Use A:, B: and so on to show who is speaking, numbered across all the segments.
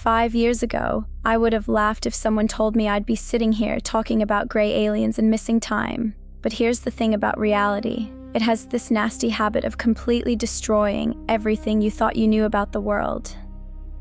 A: 5 years ago, I would have laughed if someone told me I'd be sitting here talking about gray aliens and missing time. But here's the thing about reality. It has this nasty habit of completely destroying everything you thought you knew about the world.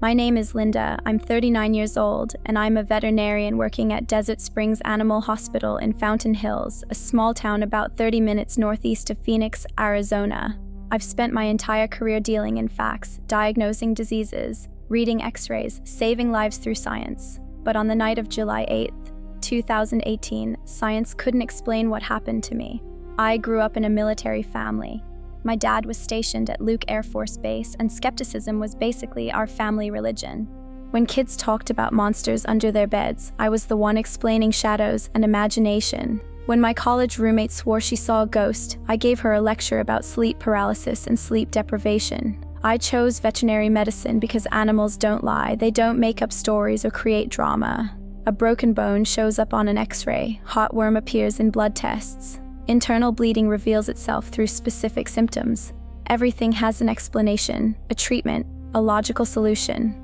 A: My name is Linda, I'm 39 years old, and I'm a veterinarian working at Desert Springs Animal Hospital in Fountain Hills, a small town about 30 minutes northeast of Phoenix, Arizona. I've spent my entire career dealing in facts, diagnosing diseases, reading x-rays, saving lives through science. But on the night of July 8th, 2018, science couldn't explain what happened to me. I grew up in a military family. My dad was stationed at Luke Air Force Base, and skepticism was basically our family religion. When kids talked about monsters under their beds, I was the one explaining shadows and imagination. When my college roommate swore she saw a ghost, I gave her a lecture about sleep paralysis and sleep deprivation. I chose veterinary medicine because animals don't lie, they don't make up stories or create drama. A broken bone shows up on an x-ray, heartworm appears in blood tests. Internal bleeding reveals itself through specific symptoms. Everything has an explanation, a treatment, a logical solution.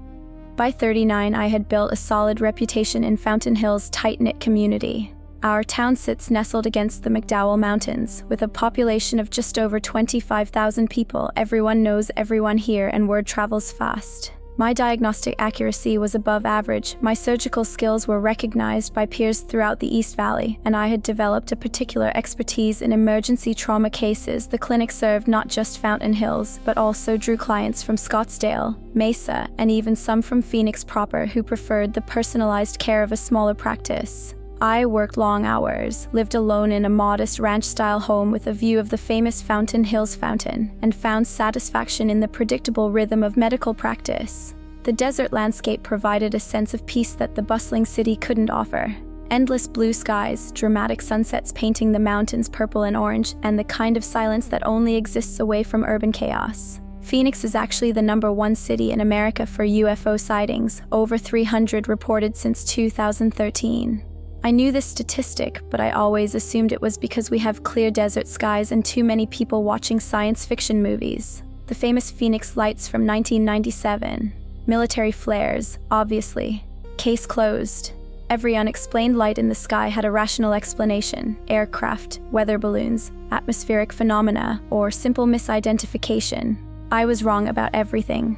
A: By 39, I had built a solid reputation in Fountain Hills' tight-knit community. Our town sits nestled against the McDowell Mountains, with a population of just over 25,000 people. Everyone knows everyone here, and word travels fast. My diagnostic accuracy was above average, my surgical skills were recognized by peers throughout the East Valley, and I had developed a particular expertise in emergency trauma cases. The clinic served not just Fountain Hills, but also drew clients from Scottsdale, Mesa, and even some from Phoenix proper who preferred the personalized care of a smaller practice. I worked long hours, lived alone in a modest ranch-style home with a view of the famous Fountain Hills Fountain, and found satisfaction in the predictable rhythm of medical practice. The desert landscape provided a sense of peace that the bustling city couldn't offer. Endless blue skies, dramatic sunsets painting the mountains purple and orange, and the kind of silence that only exists away from urban chaos. Phoenix is actually the #1 city in America for UFO sightings, over 300 reported since 2013. I knew this statistic, but I always assumed it was because we have clear desert skies and too many people watching science fiction movies. The famous Phoenix lights from 1997. Military flares, obviously. Case closed. Every unexplained light in the sky had a rational explanation: aircraft, weather balloons, atmospheric phenomena, or simple misidentification. I was wrong about everything.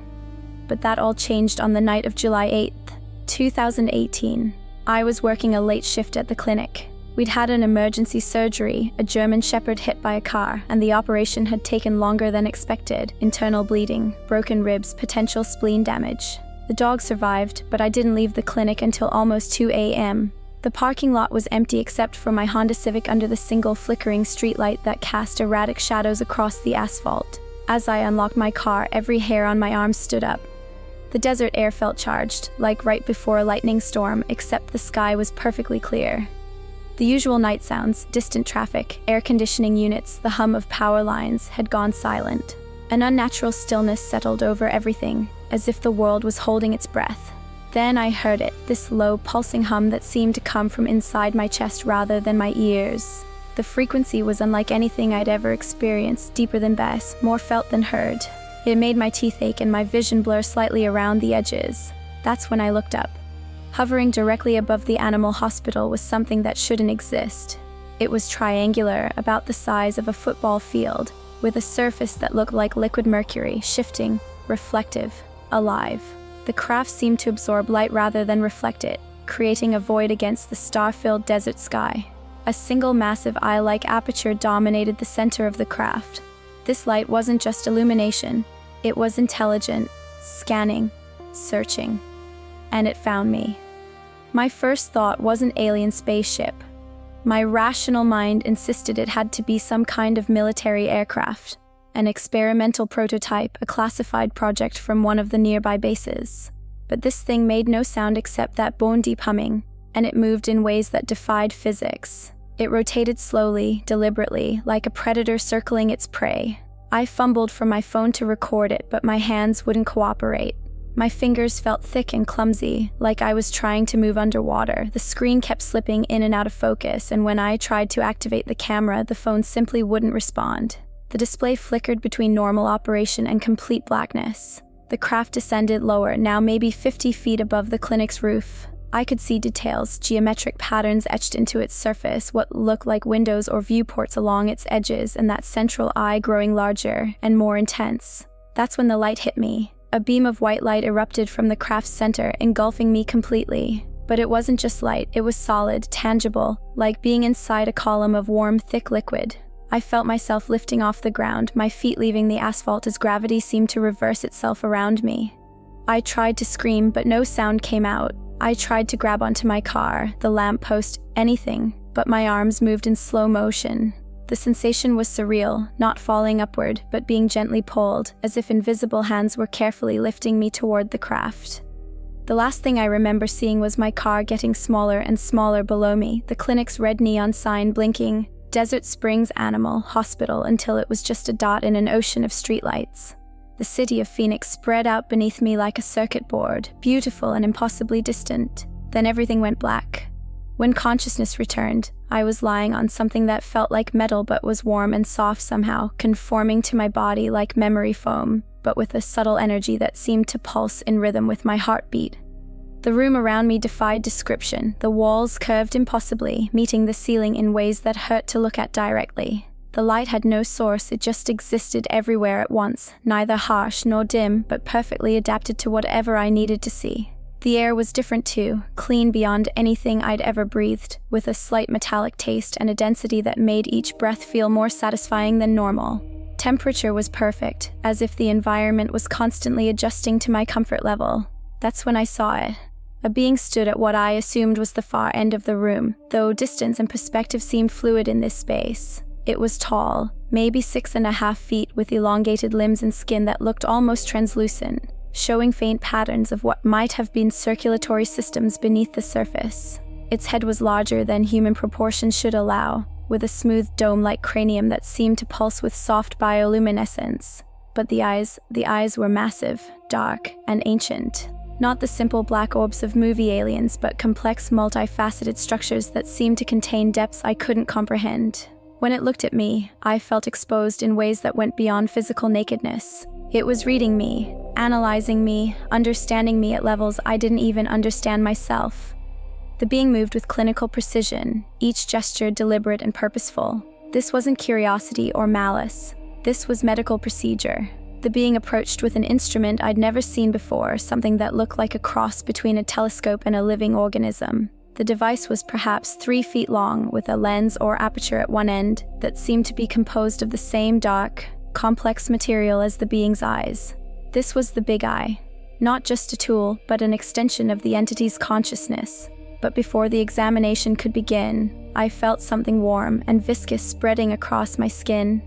A: But that all changed on the night of July 8th, 2018. I was working a late shift at the clinic. We'd had an emergency surgery, a German Shepherd hit by a car, and the operation had taken longer than expected. Internal bleeding, broken ribs, potential spleen damage. The dog survived, but I didn't leave the clinic until almost 2 a.m. The parking lot was empty except for my Honda Civic under the single flickering streetlight that cast erratic shadows across the asphalt. As I unlocked my car, every hair on my arm stood up. The desert air felt charged, like right before a lightning storm, except the sky was perfectly clear. The usual night sounds, distant traffic, air conditioning units, the hum of power lines, had gone silent. An unnatural stillness settled over everything, as if the world was holding its breath. Then I heard it, this low, pulsing hum that seemed to come from inside my chest rather than my ears. The frequency was unlike anything I'd ever experienced, deeper than bass, more felt than heard. It made my teeth ache and my vision blur slightly around the edges. That's when I looked up. Hovering directly above the animal hospital was something that shouldn't exist. It was triangular, about the size of a football field, with a surface that looked like liquid mercury, shifting, reflective, alive. The craft seemed to absorb light rather than reflect it, creating a void against the star-filled desert sky. A single massive eye-like aperture dominated the center of the craft. This light wasn't just illumination, it was intelligent, scanning, searching. And it found me. My first thought wasn't alien spaceship. My rational mind insisted it had to be some kind of military aircraft, an experimental prototype, a classified project from one of the nearby bases. But this thing made no sound except that bone-deep humming, and it moved in ways that defied physics. It rotated slowly, deliberately, like a predator circling its prey. I fumbled for my phone to record it, but my hands wouldn't cooperate. My fingers felt thick and clumsy, like I was trying to move underwater. The screen kept slipping in and out of focus, and when I tried to activate the camera, the phone simply wouldn't respond. The display flickered between normal operation and complete blackness. The craft descended lower, now maybe 50 feet above the clinic's roof. I could see details, geometric patterns etched into its surface, what looked like windows or viewports along its edges, and that central eye growing larger and more intense. That's when the light hit me. A beam of white light erupted from the craft's center, engulfing me completely. But it wasn't just light, it was solid, tangible, like being inside a column of warm, thick liquid. I felt myself lifting off the ground, my feet leaving the asphalt as gravity seemed to reverse itself around me. I tried to scream, but no sound came out. I tried to grab onto my car, the lamppost, anything, but my arms moved in slow motion. The sensation was surreal, not falling upward, but being gently pulled, as if invisible hands were carefully lifting me toward the craft. The last thing I remember seeing was my car getting smaller and smaller below me, the clinic's red neon sign blinking, Desert Springs Animal Hospital, until it was just a dot in an ocean of streetlights. The city of Phoenix spread out beneath me like a circuit board, beautiful and impossibly distant. Then everything went black. When consciousness returned, I was lying on something that felt like metal but was warm and soft somehow, conforming to my body like memory foam, but with a subtle energy that seemed to pulse in rhythm with my heartbeat. The room around me defied description. The walls curved impossibly, meeting the ceiling in ways that hurt to look at directly. The light had no source, it just existed everywhere at once, neither harsh nor dim, but perfectly adapted to whatever I needed to see. The air was different too, clean beyond anything I'd ever breathed, with a slight metallic taste and a density that made each breath feel more satisfying than normal. Temperature was perfect, as if the environment was constantly adjusting to my comfort level. That's when I saw it. A being stood at what I assumed was the far end of the room, though distance and perspective seemed fluid in this space. It was tall, maybe 6.5 feet, with elongated limbs and skin that looked almost translucent, showing faint patterns of what might have been circulatory systems beneath the surface. Its head was larger than human proportions should allow, with a smooth dome-like cranium that seemed to pulse with soft bioluminescence. But the eyes were massive, dark, and ancient. Not the simple black orbs of movie aliens, but complex, multifaceted structures that seemed to contain depths I couldn't comprehend. When it looked at me, I felt exposed in ways that went beyond physical nakedness. It was reading me, analyzing me, understanding me at levels I didn't even understand myself. The being moved with clinical precision, each gesture deliberate and purposeful. This wasn't curiosity or malice. This was medical procedure. The being approached with an instrument I'd never seen before, something that looked like a cross between a telescope and a living organism. The device was perhaps 3 feet long, with a lens or aperture at one end that seemed to be composed of the same dark, complex material as the being's eyes. This was the big eye. Not just a tool, but an extension of the entity's consciousness. But before the examination could begin, I felt something warm and viscous spreading across my skin.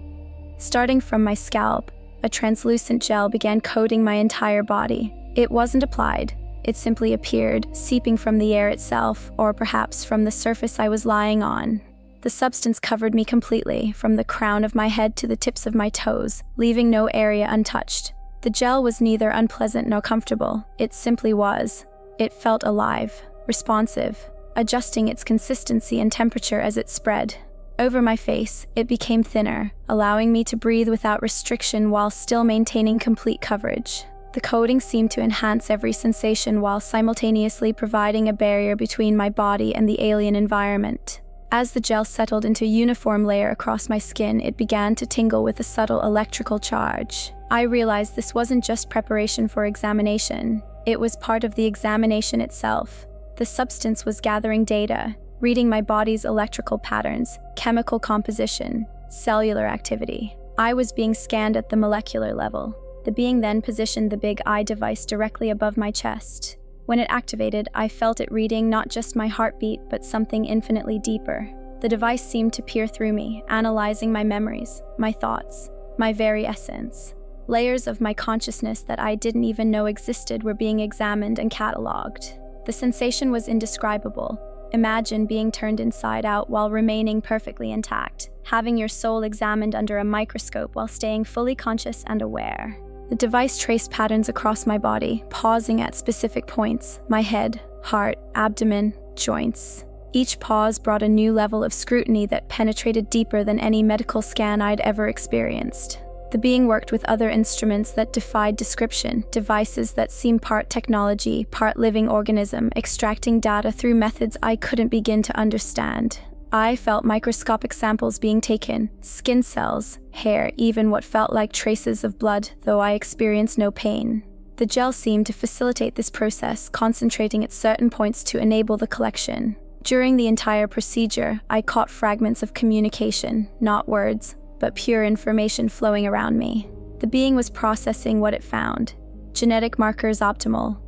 A: Starting from my scalp, a translucent gel began coating my entire body. It wasn't applied. It simply appeared, seeping from the air itself, or perhaps from the surface I was lying on. The substance covered me completely, from the crown of my head to the tips of my toes, leaving no area untouched. The gel was neither unpleasant nor comfortable. It simply was. It felt alive, responsive, adjusting its consistency and temperature as it spread. Over my face, it became thinner, allowing me to breathe without restriction while still maintaining complete coverage. The coating seemed to enhance every sensation while simultaneously providing a barrier between my body and the alien environment. As the gel settled into a uniform layer across my skin, it began to tingle with a subtle electrical charge. I realized this wasn't just preparation for examination. It was part of the examination itself. The substance was gathering data, reading my body's electrical patterns, chemical composition, cellular activity. I was being scanned at the molecular level. The being then positioned the big eye device directly above my chest. When it activated, I felt it reading not just my heartbeat, but something infinitely deeper. The device seemed to peer through me, analyzing my memories, my thoughts, my very essence. Layers of my consciousness that I didn't even know existed were being examined and catalogued. The sensation was indescribable. Imagine being turned inside out while remaining perfectly intact, having your soul examined under a microscope while staying fully conscious and aware. The device traced patterns across my body, pausing at specific points: my head, heart, abdomen, joints. Each pause brought a new level of scrutiny that penetrated deeper than any medical scan I'd ever experienced. The being worked with other instruments that defied description, devices that seemed part technology, part living organism, extracting data through methods I couldn't begin to understand. I felt microscopic samples being taken, skin cells, hair, even what felt like traces of blood, though I experienced no pain. The gel seemed to facilitate this process, concentrating at certain points to enable the collection. During the entire procedure, I caught fragments of communication, not words, but pure information flowing around me. The being was processing what it found. Genetic markers optimal,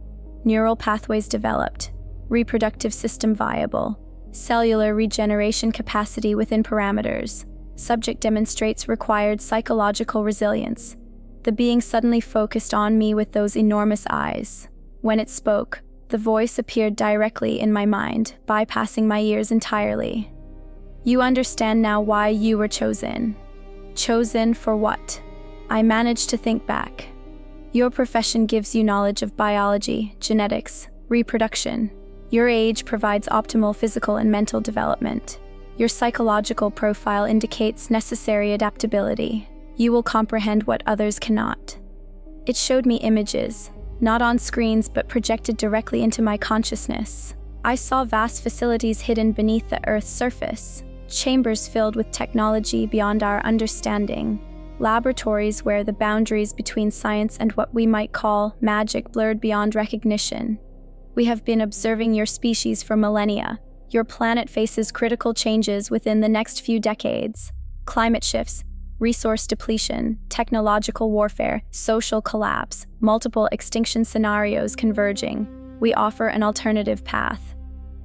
A: neural pathways developed, reproductive system viable, cellular regeneration capacity within parameters. Subject demonstrates required psychological resilience. The being suddenly focused on me with those enormous eyes. When it spoke, the voice appeared directly in my mind, bypassing my ears entirely. You understand now why you were chosen. Chosen for what? I managed to think back. Your profession gives you knowledge of biology, genetics, reproduction. Your age provides optimal physical and mental development. Your psychological profile indicates necessary adaptability. You will comprehend what others cannot. It showed me images, not on screens but projected directly into my consciousness. I saw vast facilities hidden beneath the Earth's surface. Chambers filled with technology beyond our understanding, laboratories where the boundaries between science and what we might call magic blurred beyond recognition. We have been observing your species for millennia. Your planet faces critical changes within the next few decades. Climate shifts, resource depletion, technological warfare, social collapse, multiple extinction scenarios converging. We offer an alternative path.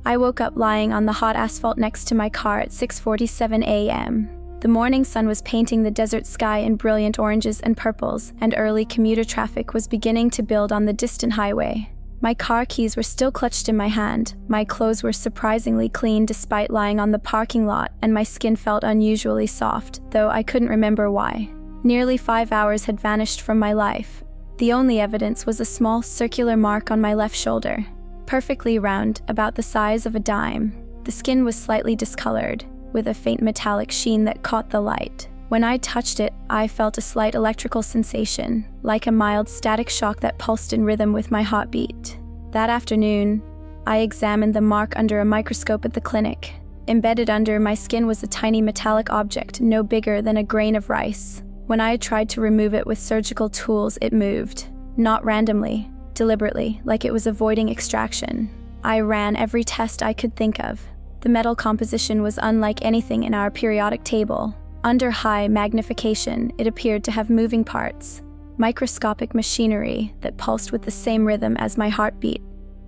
A: I woke up lying on the hot asphalt next to my car at 6:47 a.m. The morning sun was painting the desert sky in brilliant oranges and purples, and early commuter traffic was beginning to build on the distant highway. My car keys were still clutched in my hand, my clothes were surprisingly clean despite lying on the parking lot, and my skin felt unusually soft, though I couldn't remember why. Nearly 5 hours had vanished from my life. The only evidence was a small circular mark on my left shoulder. Perfectly round, about the size of a dime. The skin was slightly discolored, with a faint metallic sheen that caught the light. When I touched it, I felt a slight electrical sensation, like a mild static shock that pulsed in rhythm with my heartbeat. That afternoon, I examined the mark under a microscope at the clinic. Embedded under my skin was a tiny metallic object no bigger than a grain of rice. When I tried to remove it with surgical tools, it moved. Not randomly, deliberately, like it was avoiding extraction. I ran every test I could think of. The metal composition was unlike anything in our periodic table. Under high magnification, it appeared to have moving parts, microscopic machinery that pulsed with the same rhythm as my heartbeat.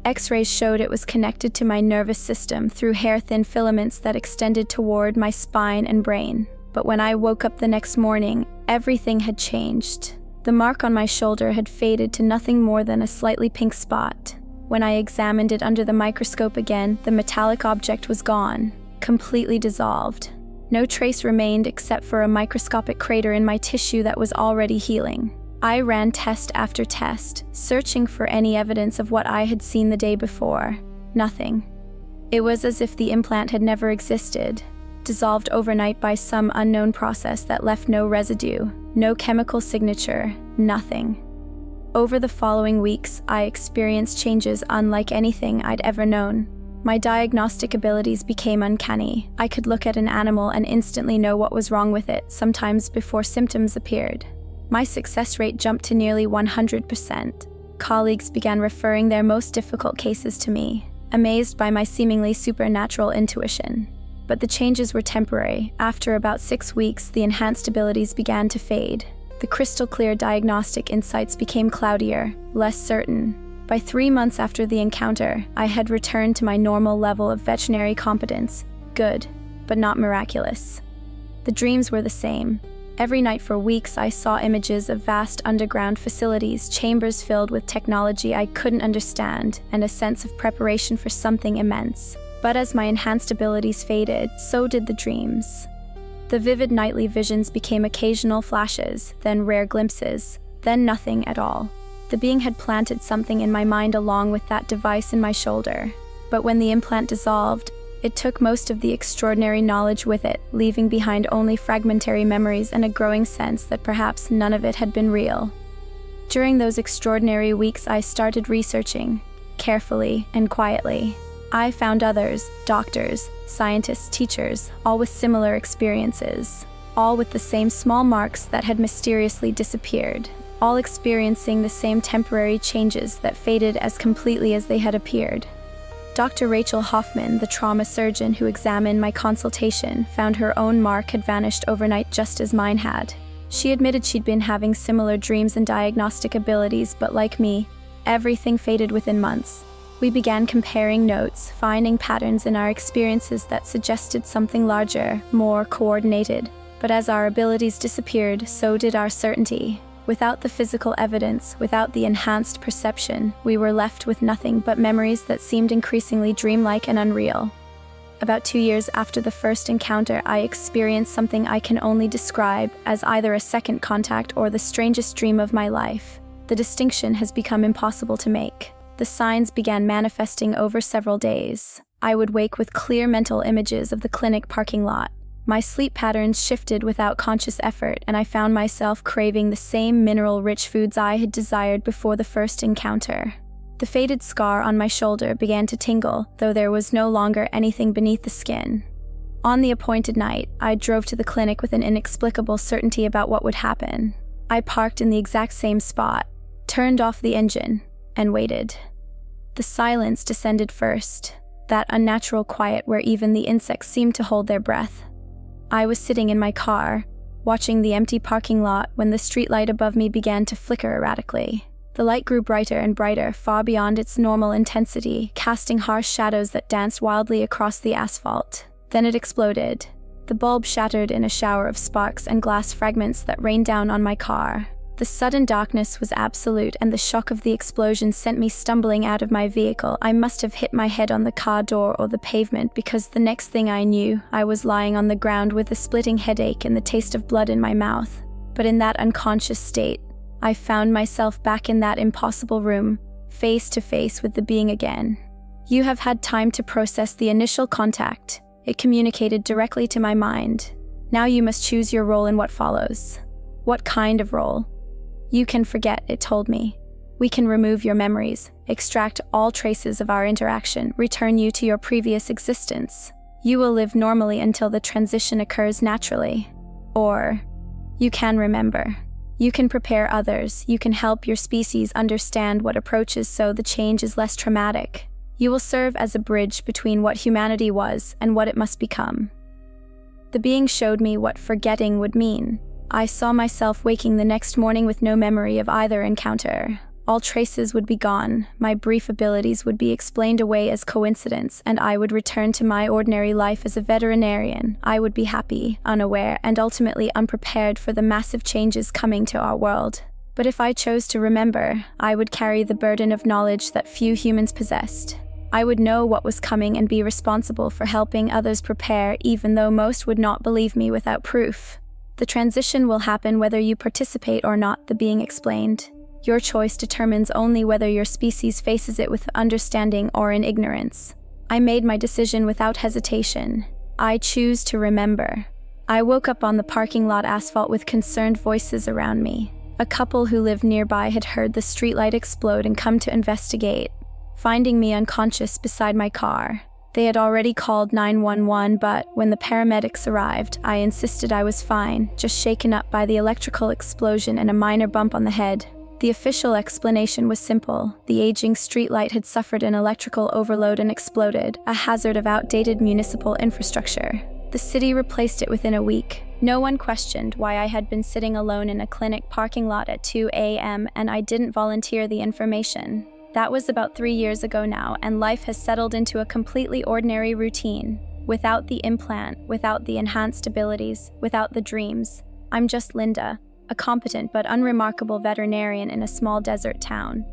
A: X-rays showed it was connected to my nervous system through hair-thin filaments that extended toward my spine and brain. But when I woke up the next morning, everything had changed. The mark on my shoulder had faded to nothing more than a slightly pink spot. When I examined it under the microscope again, the metallic object was gone, completely dissolved. No trace remained except for a microscopic crater in my tissue that was already healing. I ran test after test, searching for any evidence of what I had seen the day before. Nothing. It was as if the implant had never existed, dissolved overnight by some unknown process that left no residue, no chemical signature, nothing. Over the following weeks, I experienced changes unlike anything I'd ever known. My diagnostic abilities became uncanny. I could look at an animal and instantly know what was wrong with it, sometimes before symptoms appeared. My success rate jumped to nearly 100%. Colleagues began referring their most difficult cases to me, amazed by my seemingly supernatural intuition. But the changes were temporary. After about 6 weeks, the enhanced abilities began to fade. The crystal-clear diagnostic insights became cloudier, less certain. By 3 months after the encounter, I had returned to my normal level of veterinary competence. Good, but not miraculous. The dreams were the same. Every night for weeks, I saw images of vast underground facilities, chambers filled with technology I couldn't understand, and a sense of preparation for something immense. But as my enhanced abilities faded, so did the dreams. The vivid nightly visions became occasional flashes, then rare glimpses, then nothing at all. The being had planted something in my mind along with that device in my shoulder. But when the implant dissolved, It took most of the extraordinary knowledge with it, leaving behind only fragmentary memories and a growing sense that perhaps none of it had been real. During those extraordinary weeks, I started researching, carefully and quietly. I found others, doctors, scientists, teachers, all with similar experiences, all with the same small marks that had mysteriously disappeared, all experiencing the same temporary changes that faded as completely as they had appeared. Dr. Rachel Hoffman, the trauma surgeon who examined my consultation, found her own mark had vanished overnight just as mine had. She admitted she'd been having similar dreams and diagnostic abilities, but like me, everything faded within months. We began comparing notes, finding patterns in our experiences that suggested something larger, more coordinated. But as our abilities disappeared, so did our certainty. Without the physical evidence, without the enhanced perception, we were left with nothing but memories that seemed increasingly dreamlike and unreal. About 2 years after the first encounter, I experienced something I can only describe as either a second contact or the strangest dream of my life. The distinction has become impossible to make. The signs began manifesting over several days. I would wake with clear mental images of the clinic parking lot. My sleep patterns shifted without conscious effort, and I found myself craving the same mineral-rich foods I had desired before the first encounter. The faded scar on my shoulder began to tingle, though there was no longer anything beneath the skin. On the appointed night, I drove to the clinic with an inexplicable certainty about what would happen. I parked in the exact same spot, turned off the engine, and waited. The silence descended first, that unnatural quiet where even the insects seemed to hold their breath. I was sitting in my car, watching the empty parking lot when the streetlight above me began to flicker erratically. The light grew brighter and brighter, far beyond its normal intensity, casting harsh shadows that danced wildly across the asphalt. Then it exploded. The bulb shattered in a shower of sparks and glass fragments that rained down on my car. The sudden darkness was absolute, and the shock of the explosion sent me stumbling out of my vehicle. I must have hit my head on the car door or the pavement, because the next thing I knew, I was lying on the ground with a splitting headache and the taste of blood in my mouth. But in that unconscious state, I found myself back in that impossible room, face to face with the being again. You have had time to process the initial contact. It communicated directly to my mind. Now you must choose your role in what follows. What kind of role? You can forget, it told me. We can remove your memories, extract all traces of our interaction, return you to your previous existence. You will live normally until the transition occurs naturally. Or, you can remember. You can prepare others. You can help your species understand what approaches so the change is less traumatic. You will serve as a bridge between what humanity was and what it must become. The being showed me what forgetting would mean. I saw myself waking the next morning with no memory of either encounter. All traces would be gone, my brief abilities would be explained away as coincidence, and I would return to my ordinary life as a veterinarian. I would be happy, unaware, and ultimately unprepared for the massive changes coming to our world. But if I chose to remember, I would carry the burden of knowledge that few humans possessed. I would know what was coming and be responsible for helping others prepare, even though most would not believe me without proof. The transition will happen whether you participate or not, the being explained. Your choice determines only whether your species faces it with understanding or in ignorance. I made my decision without hesitation. I choose to remember. I woke up on the parking lot asphalt with concerned voices around me. A couple who lived nearby had heard the streetlight explode and come to investigate, finding me unconscious beside my car. They had already called 911, but when the paramedics arrived, I insisted I was fine, just shaken up by the electrical explosion and a minor bump on the head. The official explanation was simple. The aging streetlight had suffered an electrical overload and exploded, a hazard of outdated municipal infrastructure. The city replaced it within a week. No one questioned why I had been sitting alone in a clinic parking lot at 2 a.m. and I didn't volunteer the information. That was about 3 years ago now, and life has settled into a completely ordinary routine. Without the implant, without the enhanced abilities, without the dreams. I'm just Linda, a competent but unremarkable veterinarian in a small desert town.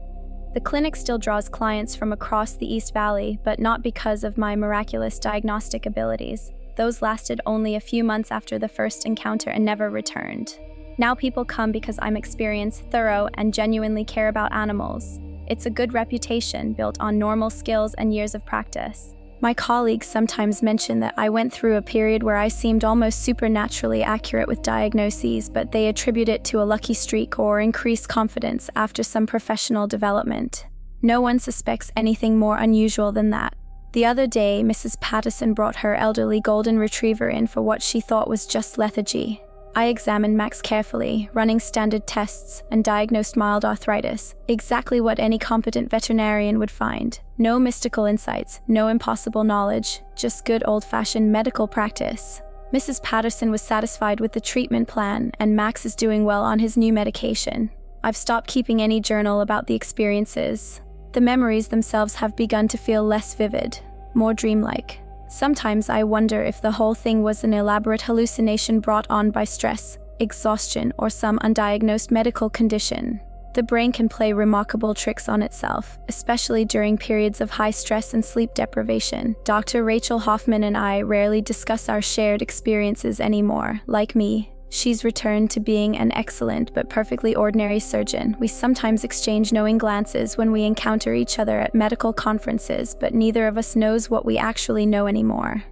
A: The clinic still draws clients from across the East Valley, but not because of my miraculous diagnostic abilities. Those lasted only a few months after the first encounter and never returned. Now people come because I'm experienced, thorough, and genuinely care about animals. It's a good reputation built on normal skills and years of practice. My colleagues sometimes mention that I went through a period where I seemed almost supernaturally accurate with diagnoses, but they attribute it to a lucky streak or increased confidence after some professional development. No one suspects anything more unusual than that. The other day, Mrs. Patterson brought her elderly golden retriever in for what she thought was just lethargy. I examined Max carefully, running standard tests, and diagnosed mild arthritis, exactly what any competent veterinarian would find. No mystical insights, no impossible knowledge, just good old-fashioned medical practice. Mrs. Patterson was satisfied with the treatment plan, and Max is doing well on his new medication. I've stopped keeping any journal about the experiences. The memories themselves have begun to feel less vivid, more dreamlike. Sometimes I wonder if the whole thing was an elaborate hallucination brought on by stress, exhaustion, or some undiagnosed medical condition. The brain can play remarkable tricks on itself, especially during periods of high stress and sleep deprivation. Dr. Rachel Hoffman and I rarely discuss our shared experiences anymore. Like me, she's returned to being an excellent but perfectly ordinary surgeon. We sometimes exchange knowing glances when we encounter each other at medical conferences, but neither of us knows what we actually know anymore.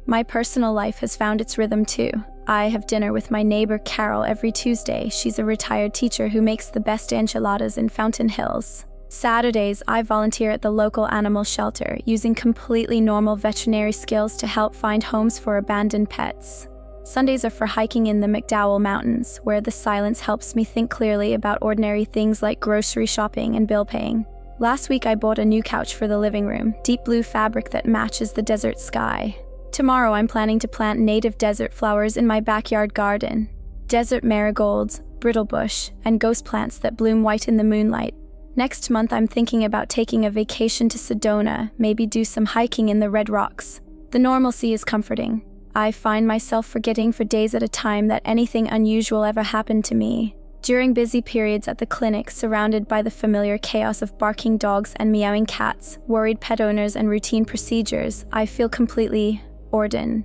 A: My personal life has found its rhythm too. I have dinner with my neighbor Carol every Tuesday. She's a retired teacher who makes the best enchiladas in Fountain Hills. Saturdays, I volunteer at the local animal shelter, using completely normal veterinary skills to help find homes for abandoned pets. Sundays are for hiking in the McDowell Mountains, where the silence helps me think clearly about ordinary things like grocery shopping and bill paying. Last week I bought a new couch for the living room, deep blue fabric that matches the desert sky. Tomorrow I'm planning to plant native desert flowers in my backyard garden. Desert marigolds, brittlebush, and ghost plants that bloom white in the moonlight. Next month I'm thinking about taking a vacation to Sedona, maybe do some hiking in the Red Rocks. The normalcy is comforting. I find myself forgetting for days at a time that anything unusual ever happened to me. During busy periods at the clinic, surrounded by the familiar chaos of barking dogs and meowing cats, worried pet owners and routine procedures, I feel completely ordinary.